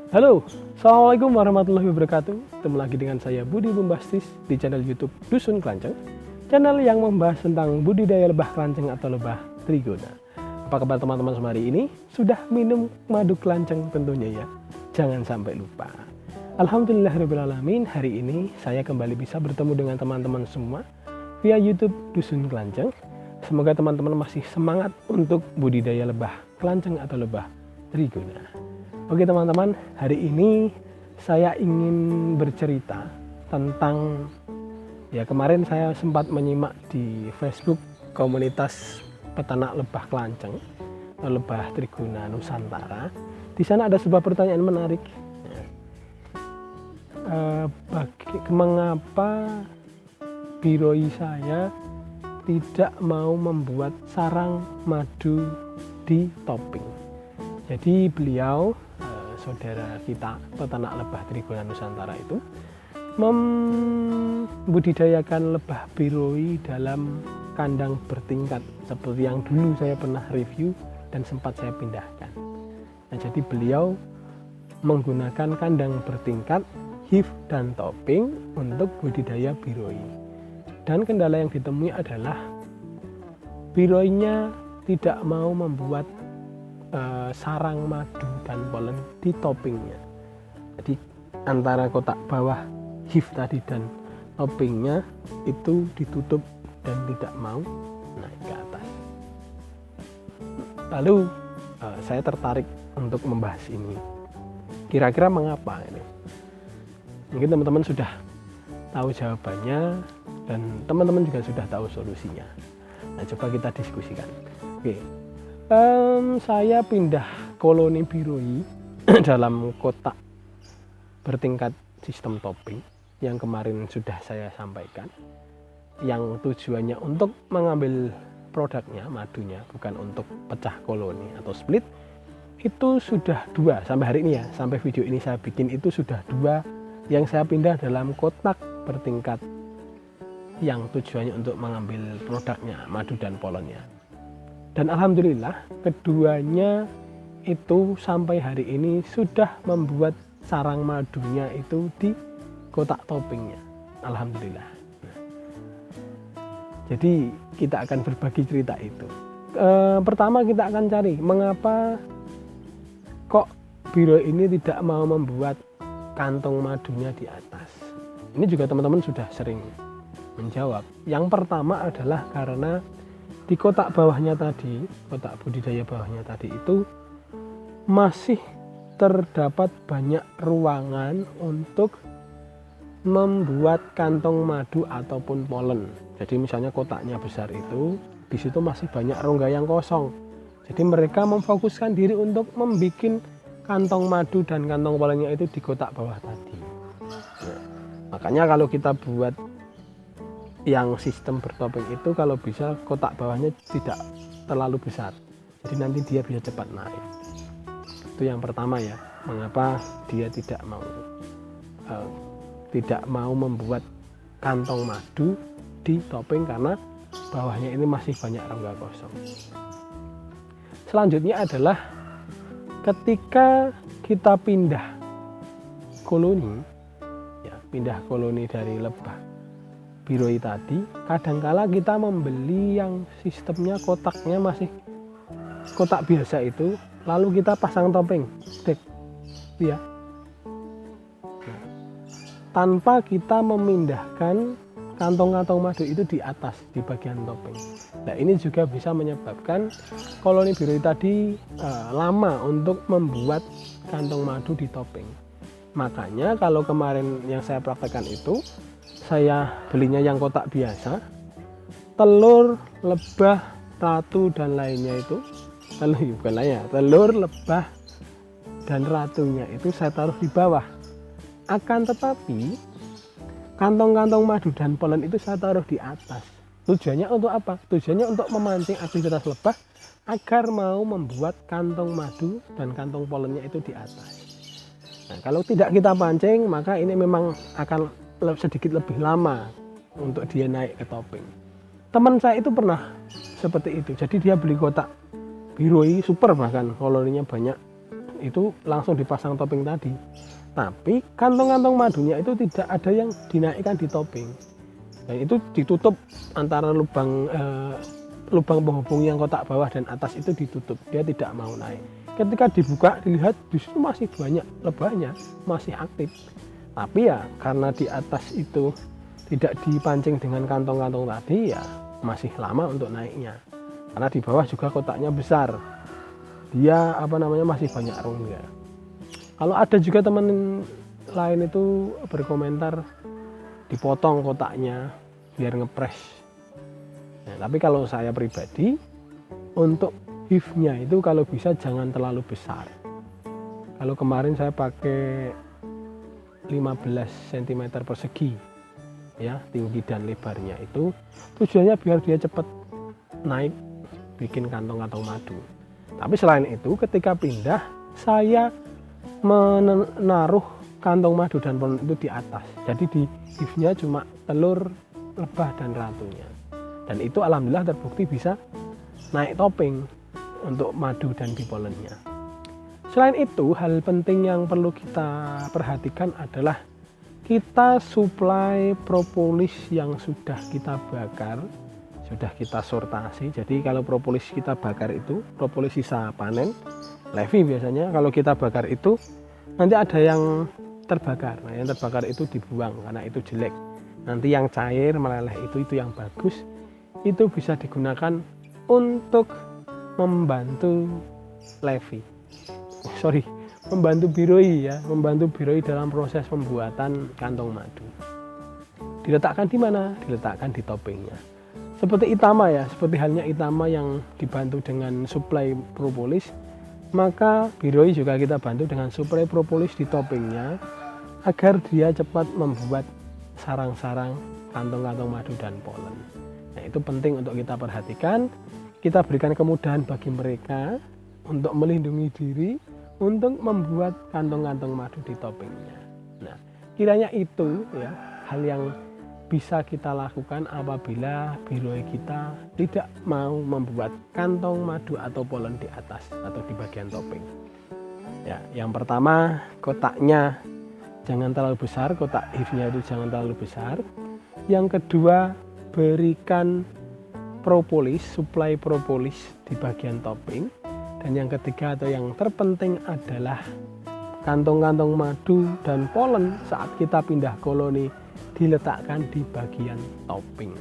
Halo, Assalamualaikum warahmatullahi wabarakatuh. Ketemu lagi dengan saya Budi Bombastis di channel YouTube Dusun Klanceng, channel yang membahas tentang budidaya lebah klanceng atau lebah trigona. Apa kabar teman-teman semua hari ini? Sudah minum madu klanceng tentunya ya? Jangan sampai lupa. Alhamdulillahirrahmanirrahim, hari ini saya kembali bisa bertemu dengan teman-teman semua via YouTube Dusun Klanceng. Semoga teman-teman masih semangat untuk budidaya lebah klanceng atau lebah trigona. Oke teman-teman, hari ini saya ingin bercerita tentang, ya kemarin saya sempat menyimak di Facebook komunitas peternak lebah klanceng, lebah trigona Nusantara. Di sana ada sebuah pertanyaan menarik. Mengapa biroi saya tidak mau membuat sarang madu di topping? Jadi beliau, saudara kita peternak lebah trigona Nusantara itu membudidayakan lebah biroi dalam kandang bertingkat seperti yang dulu saya pernah review dan sempat saya pindahkan. Nah, jadi beliau menggunakan kandang bertingkat, hive dan topping untuk budidaya biroi. Dan kendala yang ditemui adalah biroinya tidak mau membuat sarang madu dan polen di toppingnya. Jadi antara kotak bawah hive tadi dan toppingnya itu ditutup dan tidak mau naik ke atas. Lalu saya tertarik untuk membahas ini. Kira-kira mengapa ini? Mungkin teman-teman sudah tahu jawabannya dan teman-teman juga sudah tahu solusinya. Nah, coba kita diskusikan. Oke. Saya pindah koloni biroi dalam kotak bertingkat sistem topping yang kemarin sudah saya sampaikan, yang tujuannya untuk mengambil produknya, madunya, bukan untuk pecah koloni atau split. Itu sudah 2 sampai hari ini ya, sampai video ini saya bikin itu sudah 2 yang saya pindah dalam kotak bertingkat yang tujuannya untuk mengambil produknya, madu dan polennya. Dan alhamdulillah keduanya itu sampai hari ini sudah membuat sarang madunya itu di kotak toppingnya. Alhamdulillah. Jadi kita akan berbagi cerita itu. Pertama kita akan cari mengapa kok biroi ini tidak mau membuat kantong madunya di atas. Ini juga teman-teman sudah sering menjawab. Yang pertama adalah karena di kotak bawahnya tadi, kotak budidaya bawahnya tadi itu masih terdapat banyak ruangan untuk membuat kantong madu ataupun polen. Jadi misalnya kotaknya besar itu, di situ masih banyak rongga yang kosong. Jadi mereka memfokuskan diri untuk membuat kantong madu dan kantong polennya itu di kotak bawah tadi. Nah, makanya kalau kita buat yang sistem bertopeng itu, kalau bisa kotak bawahnya tidak terlalu besar, jadi nanti dia bisa cepat naik. Itu yang pertama ya, mengapa dia tidak mau membuat kantong madu di topping, karena bawahnya ini masih banyak rongga kosong. Selanjutnya adalah ketika kita pindah koloni, ya, pindah koloni dari lebah biroi tadi, kadangkala kita membeli yang sistemnya kotaknya masih kotak biasa itu, lalu kita pasang topping, ya, tanpa kita memindahkan kantong-kantong madu itu di atas, di bagian topping. Nah, ini juga bisa menyebabkan koloni biroi tadi lama untuk membuat kantong madu di topping. Makanya kalau kemarin yang saya praktekkan itu, saya belinya yang kotak biasa, telur, lebah, ratu dan lainnya itu, bukan lainnya, telur, lebah dan ratunya itu saya taruh di bawah. Akan tetapi kantong-kantong madu dan polen itu saya taruh di atas. Tujuannya untuk apa? Tujuannya untuk memancing aktivitas lebah agar mau membuat kantong madu dan kantong polennya itu di atas. Nah, kalau tidak kita pancing, maka ini memang akan sedikit lebih lama untuk dia naik ke topping. Teman saya itu pernah seperti itu. Jadi dia beli kotak biroi super, bahkan koloninya banyak, itu langsung dipasang topping tadi. Tapi kantong-kantong madunya itu tidak ada yang dinaikkan di topping. Dan itu ditutup antara lubang penghubung yang kotak bawah dan atas itu ditutup. Dia tidak mau naik. Ketika dibuka dilihat justru masih banyak lebahnya, masih aktif. Tapi ya karena di atas itu tidak dipancing dengan kantong-kantong tadi, ya masih lama untuk naiknya. Karena di bawah juga kotaknya besar. Dia masih banyak rongga. Kalau ada juga teman lain itu berkomentar dipotong kotaknya biar ngepres. Nah, tapi kalau saya pribadi untuk hive-nya itu kalau bisa jangan terlalu besar. Kalau kemarin saya pakai 15 cm persegi ya, tinggi dan lebarnya itu tujuannya biar dia cepat naik bikin kantong-kantong madu. Tapi selain itu ketika pindah saya menaruh kantong madu dan polen itu di atas. Jadi di hive-nya cuma telur, lebah dan ratunya. Dan itu alhamdulillah terbukti bisa naik topping untuk madu dan di polennya. Selain itu, hal penting yang perlu kita perhatikan adalah kita suplai propolis yang sudah kita bakar, sudah kita sortasi. Jadi kalau propolis kita bakar itu propolis sisa panen Levi biasanya, kalau kita bakar itu nanti ada yang terbakar. Nah, yang terbakar itu dibuang karena itu jelek. Nanti yang cair meleleh itu yang bagus, itu bisa digunakan untuk membantu Levi. Membantu biroi ya, membantu biroi dalam proses pembuatan kantong madu. Diletakkan di mana? Diletakkan di toppingnya. Seperti Itama ya, seperti halnya Itama yang dibantu dengan suplai propolis, maka biroi juga kita bantu dengan suplai propolis di toppingnya agar dia cepat membuat sarang-sarang kantong-kantong madu dan polen. Nah, itu penting untuk kita perhatikan. Kita berikan kemudahan bagi mereka untuk melindungi diri untuk membuat kantong-kantong madu di toppingnya. Nah, kiranya itu ya hal yang bisa kita lakukan apabila biroi kita tidak mau membuat kantong madu atau polen di atas atau di bagian topping. Ya, yang pertama kotaknya jangan terlalu besar, kotak hive-nya itu jangan terlalu besar. Yang kedua, berikan propolis, suplai propolis di bagian topping. Dan yang ketiga atau yang terpenting adalah kantong-kantong madu dan polen saat kita pindah koloni diletakkan di bagian topping.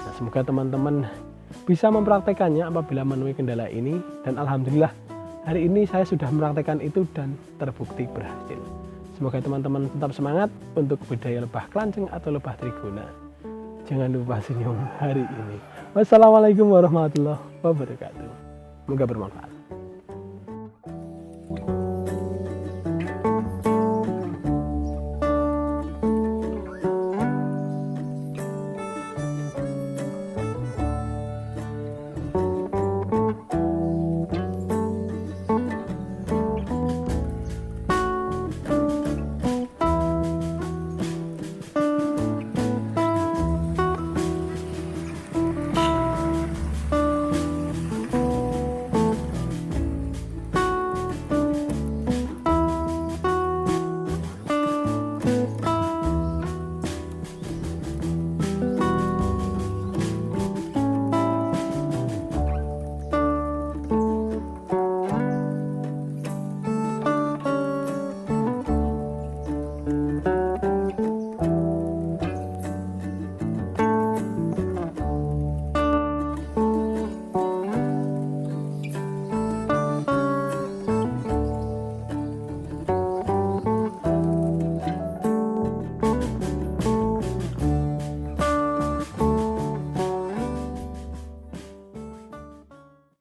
Nah, semoga teman-teman bisa mempraktekannya apabila menemui kendala ini, dan alhamdulillah hari ini saya sudah mempraktekkan itu dan terbukti berhasil. Semoga teman-teman tetap semangat untuk budidaya lebah kelanceng atau lebah trigona. Jangan lupa senyum hari ini. Wassalamualaikum warahmatullahi wabarakatuh. Semoga bermanfaat.